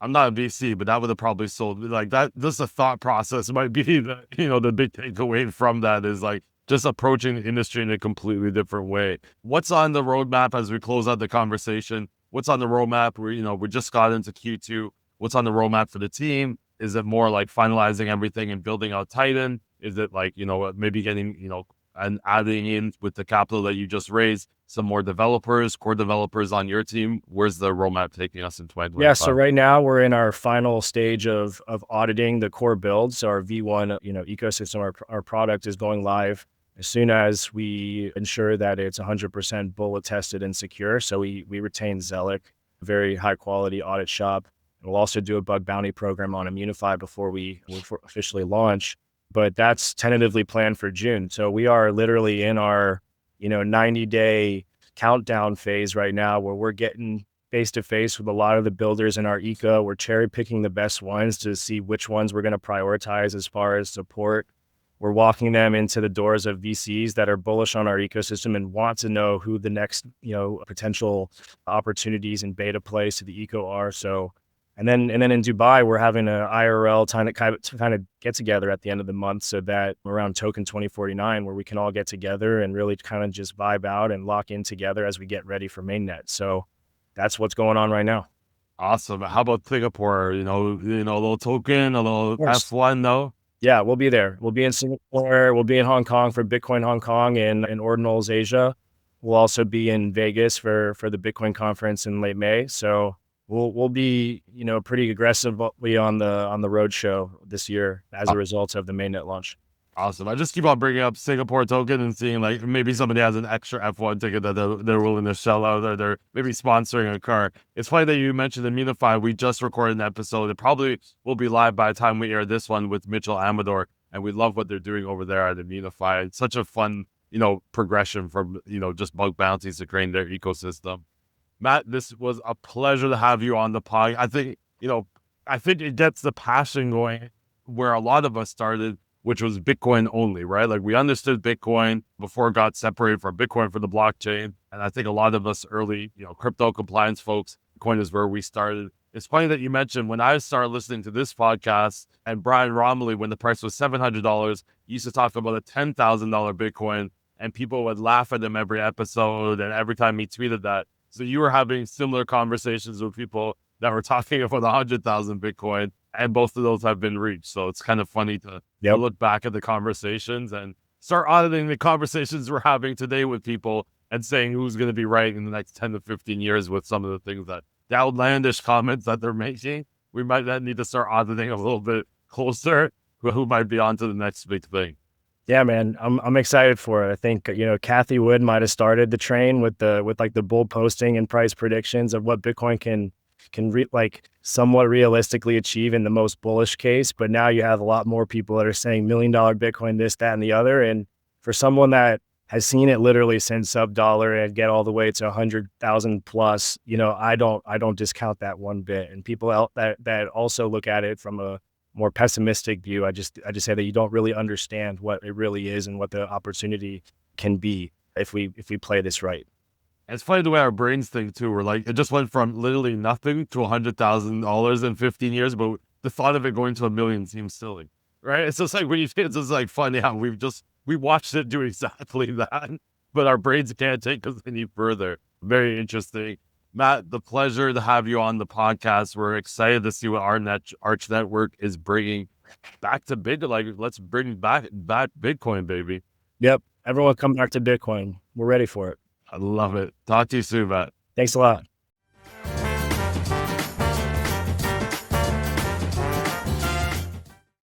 I'm not a VC, but that would have probably sold like that. Just the thought process might be the big takeaway from that is like just approaching the industry in a completely different way. What's on the roadmap as we close out the conversation? What's on the roadmap? We just got into Q2. What's on the roadmap for the team? Is it more like finalizing everything and building out Titan? Is it like, maybe getting, and adding in with the capital that you just raised, some more developers, core developers on your team? Where's the roadmap taking us in 2025? Yeah, so right now we're in our final stage of auditing the core build. So our V1, ecosystem, our product is going live as soon as we ensure that it's 100% bullet tested and secure. So we retain Zelic, a very high quality audit shop. We'll also do a bug bounty program on Immunify before we officially launch. But that's tentatively planned for June. So we are literally in our, 90-day countdown phase right now, where we're getting face to face with a lot of the builders in our eco. We're cherry picking the best ones to see which ones we're going to prioritize as far as support. We're walking them into the doors of VCs that are bullish on our ecosystem and want to know who the next, potential opportunities in beta plays to the eco are. So, and then in Dubai, we're having an IRL kind of get together at the end of the month, so that around Token 2049, where we can all get together and really kind of just vibe out and lock in together as we get ready for mainnet. So that's what's going on right now. Awesome. How about Singapore? A little token, a little F1 though. Yeah, we'll be there. We'll be in Singapore. We'll be in Hong Kong for Bitcoin Hong Kong and Ordinals Asia. We'll also be in Vegas for the Bitcoin conference in late May. So we'll be, pretty aggressively on the road show this year as a result of the mainnet launch. Awesome. I just keep on bringing up Singapore token and seeing like maybe somebody has an extra F1 ticket that they're willing to shell out, or they're maybe sponsoring a car. It's funny that you mentioned Immunify. We just recorded an episode. It probably will be live by the time we air this one with Mitchell Amador, and we love what they're doing over there at Immunify. It's such a fun, progression from, just bug bounties to creating their ecosystem. Matt, this was a pleasure to have you on the pod. I think it gets the passion going where a lot of us started which was Bitcoin only, right? Like we understood Bitcoin before it got separated from Bitcoin for the blockchain. And I think a lot of us early, crypto compliance folks, Bitcoin is where we started. It's funny that you mentioned when I started listening to this podcast and Brian Romilly, when the price was $700, he used to talk about a $10,000 Bitcoin and people would laugh at him every episode and every time he tweeted that. So you were having similar conversations with people that were talking about 100,000 Bitcoin, and both of those have been reached. So it's kind of funny to look back at the conversations and start auditing the conversations we're having today with people and saying who's going to be right in the next 10 to 15 years with some of the things that the outlandish comments that they're making. We might then need to start auditing a little bit closer who might be on to the next big thing. Yeah, man, I'm excited for it. I think, Kathy Wood might have started the train with like the bull posting and price predictions of what Bitcoin can somewhat realistically achieve in the most bullish case. But now you have a lot more people that are saying $1 million Bitcoin, this, that, and the other. And for someone that has seen it literally since sub-dollar and get all the way to 100,000 plus, I don't discount that one bit. And people that also look at it from a more pessimistic view, I just say that you don't really understand what it really is and what the opportunity can be if we play this right. It's funny the way our brains think too. We're like, it just went from literally nothing to $100,000 in 15 years, but the thought of it going to 1 million seems silly, right? It's just like it's just like funny how we watched it do exactly that, but our brains can't take us any further. Very interesting. Matt, the pleasure to have you on the podcast. We're excited to see what our Arch Network is bringing back to Bitcoin. Like, let's bring back Bitcoin, baby. Yep. Everyone come back to Bitcoin. We're ready for it. I love it. Talk to you soon, Matt. Thanks a lot.